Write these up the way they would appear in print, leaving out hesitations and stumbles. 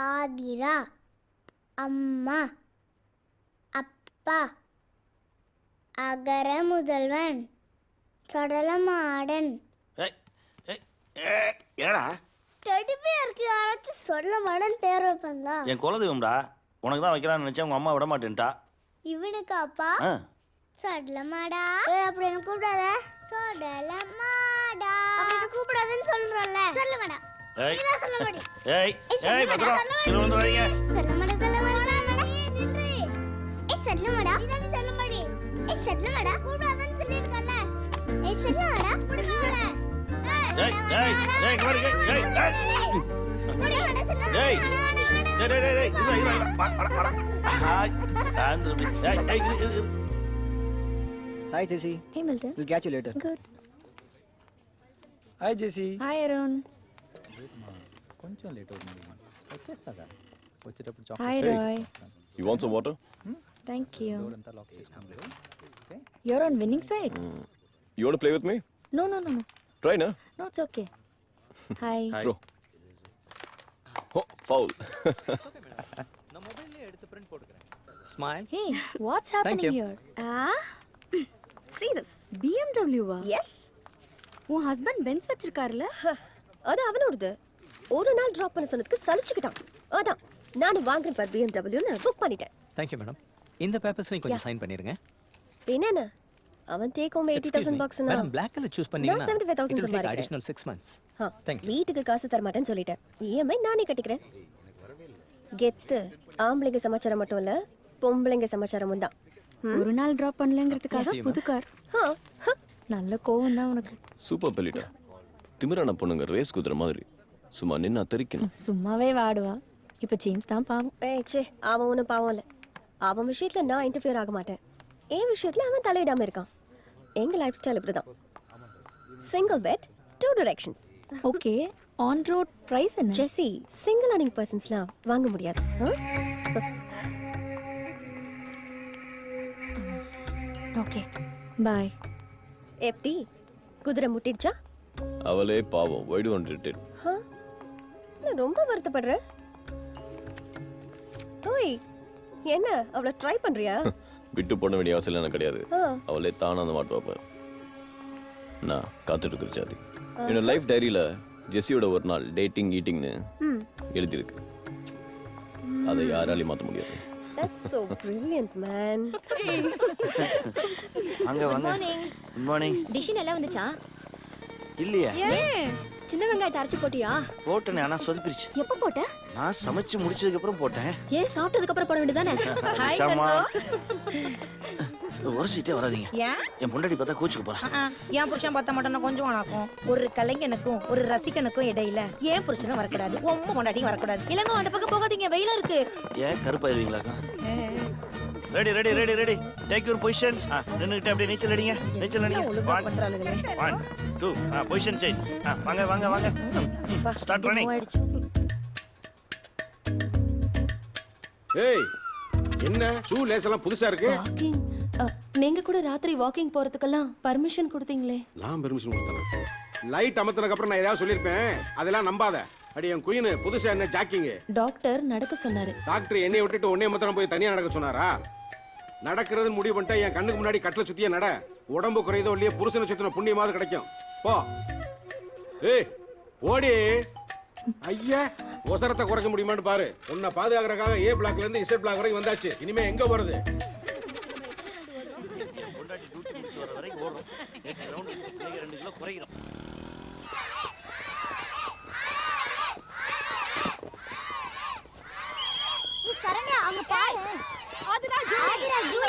ஆதிரா, அம்மா, அப்பா, அகர முதல்வன், சடலமாடன். ஏடா டெடிபியருக்கு யாராச்சும் சொல்ல மாடன் பேர் வைப்பங்களா? என் குலதெய்வம்டா. உனக்கு தான் வைக்கலாம்னு நினைச்சேன், உங்க அம்மா விட மாட்டேன்ட்டா. இவனுக்கு அப்பா சடலமாடா. அப்படி என்ன கூப்பிடாத. சடலமாடா அப்படி கூப்பிடாதன்னு சொல்றல. சொல்லமாடா. நீதான் சொல்ல மாடி. ஏய் பத்ரம் கீழ விழுந்துறாதீங்க. சொல்லமாடா நின்று. சொல்லமாடா. நீதான் சொல்ல மாடி. சொல்லமாடா கூப்பிடாதன்னு சொல்லிருக்கல. சொல்லமாடா புடிமாடா. Hi Jesse. Hey Milton. We'll catch you later. Good. Hi Jesse. Hi Arun. కొంచెం లేట్ అవుతుంది వచ్చేస్తాగా వచ్చేటప్పుడు Hi chocolate Roy. You want some water? Thank you. అంతా లాక్ చేసుకుంటారు. Okay You're on winning side. You want to play with me? No. Try na. No, it's okay. Hi. Throw. Oh, foul. நான் மொபைல்ல எடுத்து print போட்டுக்கறேன். Smile. Hey, what's happening you. here? See this. BMW வா? Yes. உன் husband Benz வச்சிருக்காருல? அது அவனோடது. ஒரு நாள் drop பண்ண சொன்னதுக்கு சலிச்சுக்கிட்டான். அதான் நானும் வாங்குறேன் பார் BMW-னு புக் பண்ணிட்டேன். Thank you madam. இந்த பேப்பர்ஸ்ல கொஞ்சம் சைன் பண்ணிருங்க. என்னென்ன? அவன் டேக் ஹோம் 80,000 bucks னா. மேடம் black கலர் சூஸ் பண்ணீங்கன்னா நான் 75,000 சம்பாதிக்கிறேன். additional 6 months. Thank you. வீட்டுக்கு காசு தர மாட்டேன்னு சொல்லிட்டேன். EMI நானே கட்டிக்கிறேன். கெத்து ஆம்பளைங்க சமாச்சாரம் மட்டும் இல்ல, பொம்பளைங்க சமாச்சாரமும் தான். ஒரு நாள் டிராப் பண்ணலங்கிறதுக்காக புது கார். நல்ல கோவம் தான் உனக்கு. சூப்பர் பெலிட்டா. திமிரான பொண்ணுங்க ரேஸ் குதிரை மாதிரி சும்மா நின்னு அத்தரிக்கணும். சும்மாவே வாடுவா. இப்ப ஜேம்ஸ் தான் பாவம். ஏச்சே அவன் ஒன்றும் பாவம் இல்லை. அவன் விஷயத்துல நான் இன்டர்ஃபியர் ஆக மாட்டேன். என் விஷயத்துல அவன் தலையிடாம இருக்கான். எங்க லைஃப் ஸ்டைல் இப்படிதான். Single bed 2 directions. Okay, on road price என்ன? ஜெஸி, சிங்கிள் அர்னிங் பர்சன்ஸ்லாம் வாங்க முடியாது. Okay bye. எப்படி குதிரை முட்டிடுச்சா? அவளே பாவம். why do you want to irritate? நான் ரொம்ப வருத்தப்படுறேன். ஓய் என்ன அவளை ட்ரை பண்றியா? விட்டு போட வேண்டிய அவசியம் எனக்கு கிடையாது. அவளே தானா அந்த மாட்டு வாப்பாரு. நான் காத்துட்டு இருக்கிற ஜாதி. என்னோட லைஃப் டைரியில ஜெஸியோட ஒரு நாள் டேட்டிங் ஈட்டிங்னு எழுதியிருக்கு. அதை யாராலையும் மாற்ற முடியாது. That's so brilliant man. வாங்க வாங்க. Good morning. டிஷ் எல்லாம் வந்துச்சா? இல்லையா? சின்ன வெங்காயத்தை அரைச்சு போட்டியா? போட்டேனே, ஆனா சொதப்பிருச்சு. எப்ப போட்ட? நான் சமைச்சு முடிச்சதுக்கு அப்புறம் போட்டேன். ஏன் சாப்பிட்டதுக்கு அப்புறம் போட வேண்டியதானே? ஷமா ஒரு சீட்டே வராதீங்க. ஏன் என் பொண்டாட்டி பார்த்தா கோச்சுக்கு போறா. என் புருஷன் பார்த்த மாட்டேன்னா கொஞ்சம் வணக்கம். ஒரு கலைஞனுக்கும் ஒரு ரசிகனுக்கும் இடையில ஏன் புருஷனும் வரக்கூடாது, உங்க பொண்டாட்டியும் வரக்கூடாது. இல்லங்க அந்த பக்கம் போகாதீங்க, வெயிலா இருக்கு. ஏன் கருப்பாயிருவீங்களாக்கா? Ready ready ready ready. Take your positions. நின்னுக்கிட்டு அப்படியே நீச்சல் அடிங்க. நீச்சல் அடிங்க. ஒழுங்கா பண்றாளுங்களே. 1 2 பொசிஷன் சேஞ்ச். வாங்க வாங்க வாங்க. Start running. ஏய் என்ன ஷூ லேஸ் எல்லாம் புதுசா இருக்கு? வாக்கிங். நீங்க கூட ராத்திரி வாக்கிங் போறதுக்கெல்லாம் பர்மிஷன் கொடுத்தீங்களே. நான் பெர்மிஷன் கொடுத்தேன். லைட் அமர்த்தனதுக்கு அப்புறம் நான் ஏதாவது சொல்லிருப்பேன், அதெல்லாம் நம்பாத. அடி என் குயின் புதுசா என்ன ஜாக்கிங்? டாக்டர் நடக்க சொன்னாரு. டாக்டர் என்னைய விட்டுட்டு உன்னைய மாத்திரம் போய் தனியா நடக்க சொன்னாரா? நடக்கிறது முடிவு பண்ணிட்டா என் கண்ணுக்கு முன்னாடி கட்டில சுத்தியே நட. உடம்பு குறையதோ இல்லையே புருஷனை சுத்தின புண்ணியமாவது கிடைக்கும். போ. ஏய் ஓடி. ஐயா ஒசரத்தை குறைக்க முடியுமான்னு பாரு. உன்னை பாதுகாக்கிறதுக்காக ஏ பிளாக்ல இருந்து இசட் பிளாக் வரைக்கும் வந்தாச்சு. இனிமே எங்க போறது? பொண்டாட்டி டியூட்டி முடிச்சு வர வரைக்கும் ஓடும். 8 ரவுண்ட் 2 கிலோ குறைக்கிறோம். சரண்யா அங்க பாரு. ஆதிரா ஜூலி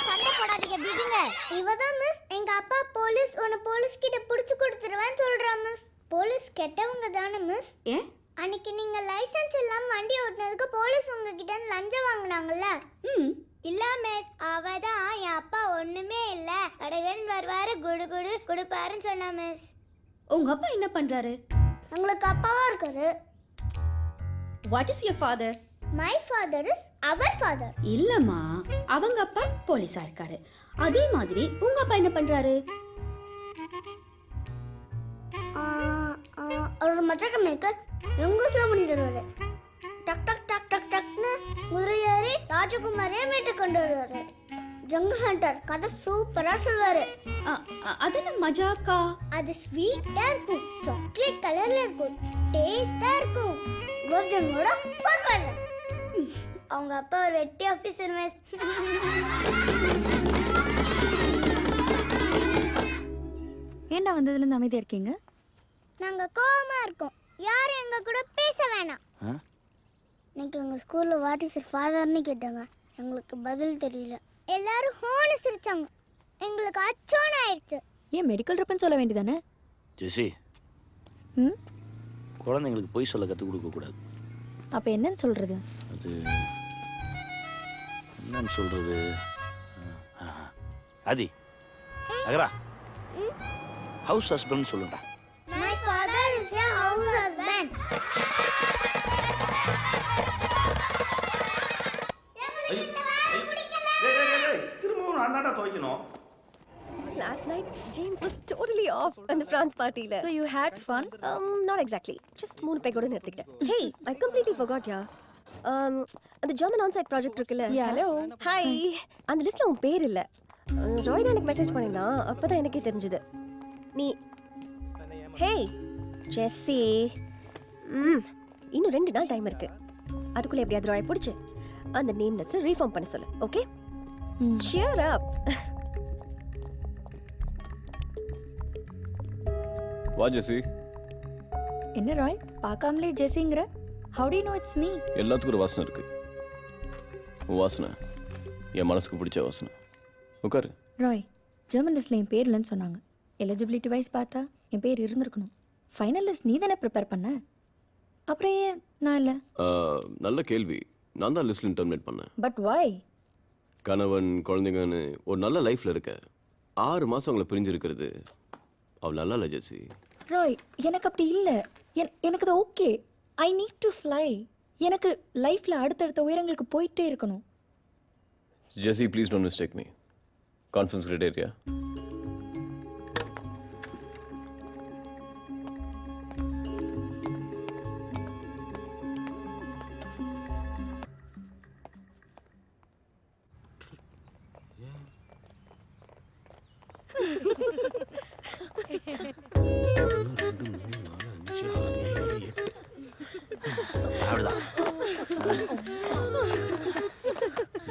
சண்டை போடாதீங்க, விடுங்க. இவதான் மிஸ் எங்க அப்பா போலீஸ் உன்னை போலீஸ் கிட்ட புடிச்சு கொடுத்துருவேன்னு சொல்றா மிஸ். போலீஸ் கெட்டவங்க தானே மிஸ்? ஏன்? அன்னைக்கு நீங்க லைசென்ஸ் இல்லாம வண்டி ஓட்டுனதுக்கு போலீஸ் உங்ககிட்ட லஞ்சம் வாங்குனாங்கல்ல? இல்ல மிஸ், அவதான் என் அப்பா ஒண்ணுமே இல்ல கடகன் வருவாரு குடு குடு குடுப்பாருன்னு சொன்னா மிஸ். உங்க அப்பா என்ன பண்றாரு? உங்களுக்கு அப்பாவா இருக்காரு. What is your father? My father is our father. இல்லம்மா, அவங்க அப்பா போலீஸா இருக்காரு. அதே மாதிரி உங்க அப்பா என்ன பண்றாரு? அவர் மச்சக்க மேக்கர். எங்க ஸ்லோ பண்ணி தருவாரு. டக் டக் ராஜகுமாரே மீட்டு கொண்டு வருவாரு. ஜங்கு ஹண்டர் கதை சூப்பரா சொல்வாரு. அது என்ன மஜாக்கா? அது ஸ்வீட்டா இருக்கும், சாக்லேட் கலர்ல இருக்கும், டேஸ்டா இருக்கும். குலாப் ஜாமுனோட ஃபர்ஸ்ட் ஒன். அவங்க அப்பா ஒரு வெட்டி ஆபீசர் மிஸ். ஏண்டா வந்ததுல இருந்து அமைதியா இருக்கீங்க? நாங்க கோவமா இருக்கோம், யாரும் எங்க கூட பேச வேணாம். இன்னைக்கு எங்க ஸ்கூல்ல வாட் இஸ் யுவர் ஃபாதர்னு கேட்டாங்க, எங்களுக்கு பதில் தெரியல. எல்லாரும் ஹோன்னு சிரிச்சாங்க, எங்களுக்கு அச்சோன்னு ஆயிடுச்சு. ஏன் மெடிக்கல் ட்ரிப்னு சொல்ல வேண்டியதானே? ஜெசி, ம், குழந்தைங்களுக்கு பொய் சொல்ல கற்றுக் கொடுக்க கூடாது. அப்ப என்னன்னு சொல்றது? அது என்னன்னு சொல்றது? ஆதி, அகரா, ஹவுஸ் ஹஸ்பண்ட் சொல்லுடா. My father is a house husband. திரும்பவும் நான் தான்டா துவைக்கணும். Last night, James was totally off on the France party. So you had fun? Not exactly. Just 3 peggoda nirthikitten. Hey, I completely forgot, yeah. The German on-site project இருக்குல்ல? Yeah. Hello. Hi. அந்த லிஸ்ட்ல உன் பேர் இல்ல. ராய் தான் எனக்கு message பண்ணிருந்தான். அப்பதான் எனக்கே தெரிஞ்சது. நீ ஹேய் ஜெஸ்ஸி, இன்னும் 2 நாள் டைம் இருக்கு. அதுக்குள்ள எப்படியாவது ராய் பிடிச்சு அந்த நேம் லிஸ்ட் ரீஃபார்ம் பண்ண சொல்லு. ஓகே? Cheer up. வா ஜெசி. என்ன ராய், பார்க்காமலே ஜெஸிங்கிற? How do you know it's me? எல்லாத்துக்கும் ஒரு வாசனை இருக்கு. உன் வாசனை என் மனசுக்கு பிடிச்ச வாசனை. உட்காரு. ராய், ஜெர்மன் லிஸ்ட்ல என் பேர் இல்லைன்னு சொன்னாங்க. எலிஜிபிலிட்டி வைஸ் பார்த்தா என் பேர் இருந்திருக்கணும். ஃபைனல் லிஸ்ட் நீ தானே ப்ரிப்பேர் பண்ண, அப்புறம் ஏன் நான் இல்லை? நல்ல கேள்வி. நான் தான் லிஸ்ட்ல டெர்மினேட் பண்ணேன். பட் வாய்? கணவன் குழந்தைங்கன்னு ஒரு நல்ல லைஃப்ல இருக்க 6 மாசம் அவங்கள பிரிஞ்சிருக்கிறது அவள் நல்லா இல்லை ஜெசி. ராய், எனக்கு அப்படி இல்லை. எனக்கு அது okay. I need to fly. எனக்கு லைஃப்ல அடுத்தடுத்த உயரங்களுக்கு போயிட்டே இருக்கணும். Jessie, please don't mistake me. Conference criteria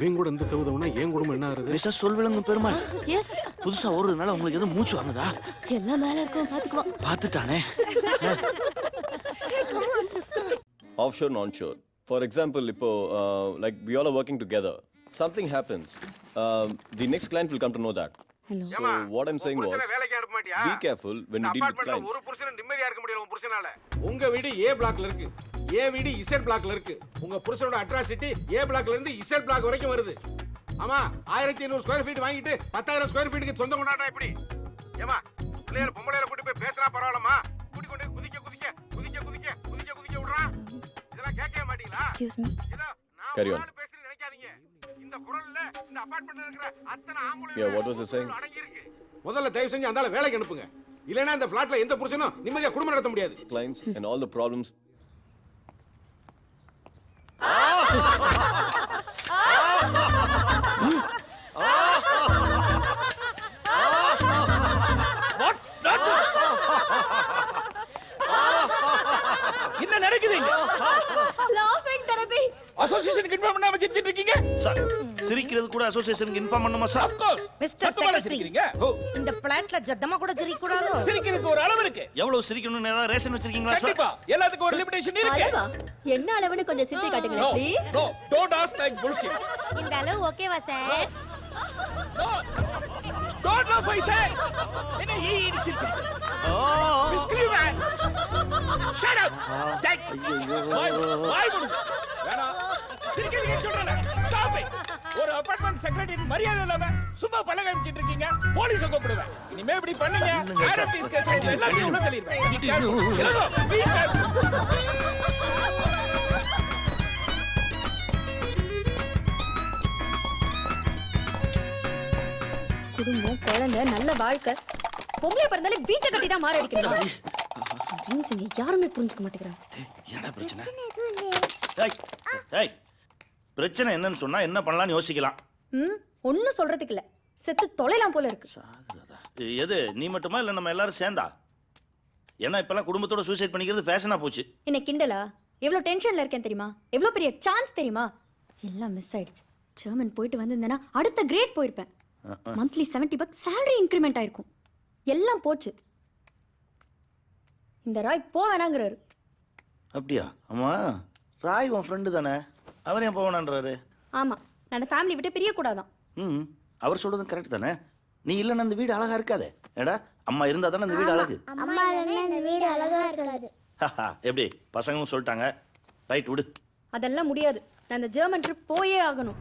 இவன் கூட இந்த தகுதவனா என் குடும்பம் என்ன ஆகுது? மிஸ்ஸஸ் சொல்விளங்கும் பெருமாள் எஸ், புதுசா ஓடுறதுனால உங்களுக்கு எதுவும் மூச்சு வாங்குதா? எல்லாம் மேல இருக்கும், பாத்துக்குவான். பார்த்துட்டானே. Offshore and onshore. For example, இப்போ like we all are working together. Something happens. The next client will come to know that. Hello. So what I'm saying was, வேலைக்கு அனுப்ப மாட்டியா? be careful when you deal with clients. ஒரு புருஷன் நிம்மதியா இருக்க முடியல உங்க புருஷனால. உங்க வீடு A பிளாக்ல இருக்கு, A வீடு Z பிளாக்ல இருக்கு. உங்க புருஷனோட அட்ராசிட்டி A பிளாக்ல இருந்து Z பிளாக் வரைக்கும் வருது. ஆமா, 1500 ஸ்கொயர் ஃபீட் வாங்கிட்டு 10000 ஸ்கொயர் ஃபீட்டுக்கு சொந்தம் கொண்டாடுறா எப்படி? ஏமா, பிள்ளைகளை பொம்பளையில கூட்டி போய் பேசுறா பரவாயில்லமா? கூட்டி கொண்டு குதிக்க குதிக்க குதிக்க குதிக்க குதிக்க குதிக்க விடுறா. இதெல்லாம் கேட்கவே மாட்டீங்களா? Excuse me. இதோ நான் Carry on. ஒரு நாள் பேசுறேன்னு நினைக்காதீங்க. இந்த குரல்ல இந்த அபார்ட்மெண்ட்ல இருக்கிற அத்தனை ஆம்பளை Yeah, what was he saying? அடங்கி இருக்கு. முதல்ல தயவு செஞ்சு அந்தால வேலைக்கு அனுப்புங்க. இல்லனா இந்த ஃபிளாட்ல எந்த புருஷனும் நிம்மதியா குடும்பம் நடத்த முடியாது. Clients and all the problems. என்ன நடக்குது இங்க? லாஃபிங் தெரபி. அசோசியேஷனுக்கு இன்ஃபார்ம் பண்ணாம சிரிச்சிட்டு இருக்கீங்க? சார், சிரிக்கிறது கூட அசோசியேஷனுக்கு இன்ஃபார்ம் பண்ணுமா சார்? Of course. மிஸ்டர் சத்தமா செக்ரட்டரி, சிரிக்கிறீங்க? இந்த பிளான்ட்ல ஜத்தமா கூட சிரிக்க கூடாதோ? சிரிக்கிறதுக்கு ஒரு அளவு இருக்கு. எவ்வளவு சிரிக்கணும்னு ஏதாவது ரேஷன் வச்சிருக்கீங்களா சார்? கண்டிப்பா எல்லாத்துக்கும் ஒரு லிமிடேஷன் இருக்கு. அளவா? என்ன அளவுன்னு கொஞ்சம் சிரிச்சு காட்டுங்களேன் No, please. no, don't ask like bullshit. இந்த அளவு ஓகேவா sir? No. Don't laugh, I say. என்ன ஈடு சிரிக்கிறீங்க? Scream man. Shut up. வாய் மூடுங்க. வேணாம். சிரிக்கிறீங்க சொல்றேன். Stop it. ஒரு அபார்ட்மெண்ட் செக்ரட்டரி மரியாதை இல்லாம சும்மா பழக வச்சிட்டு இருக்கீங்க. போலீஸை கூப்பிடுவேன். இனிமே இப்படி பண்ணீங்க. ஆர்எம்டிஸ் கேஸ் எல்லாத்தையும் உள்ள தள்ளிடுவேன். Be careful. Hello. Be careful. குடும்பம், குழந்தை, நல்ல வாழ்க்கை. பொம்பளை பிறந்தாலே வீட்டை கட்டி தான் மாற அடிக்கிறாங்க. யாருமே புரிஞ்சுக்க மாட்டேங்கிறாங்க. என்னடா பிரச்சனை? எதுவும் இல்லையே. ஏய், ஏய், பிரச்சனை என்னன்னு சொன்னா என்ன பண்ணலாம்னு யோசிக்கலாம். ம் ஒன்றும் சொல்றதுக்கு இல்லை, செத்து தொலைலாம் போல இருக்கு. சாகுறதா? எது நீ மட்டுமா இல்லை நம்ம எல்லாரும் சேர்ந்தா? ஏன்னா இப்பெல்லாம் குடும்பத்தோட சூசைட் பண்ணிக்கிறது ஃபேஷனா போச்சு. என்ன கிண்டலா? எவ்வளோ டென்ஷன்ல இருக்கேன் தெரியுமா? எவ்வளோ பெரிய சான்ஸ் தெரியுமா? எல்லாம் மிஸ் ஆயிடுச்சு. ஜெர்மன் போயிட்டு வந்திருந்தேன்னா அடுத்த கிரேட் போயிருப்பேன். மந்த்லி $70 சேலரி இன்க்ரிமெண்ட் ஆயிருக்கும். எல்லாம் போச்சு. இந்த ராய் போ வேணாங்கிறாரு. அப்படியா? ஆமா, ராய் உன் ஃப்ரெண்டு தானே, அவர் ஏன் போவேனான்றாரு? ஆமா, நான் அந்த ஃபேமிலி விட்டு பிரியக்கூடாதான். ம், அவர் சொல்றதும் கரெக்ட் தானே. நீ இல்லைன்னா அந்த வீடு அழகா இருக்காதே. ஏடா, அம்மா இருந்தா தானே அந்த வீடு அழகு. அம்மா இல்லைன்னா இந்த வீடு அழகா இருக்காது. எப்படி பசங்களும் சொல்லிட்டாங்க, ரைட் விடு. அதெல்லாம் முடியாது. நான் அந்த ஜெர்மன் ட்ரிப் போயே ஆகணும்.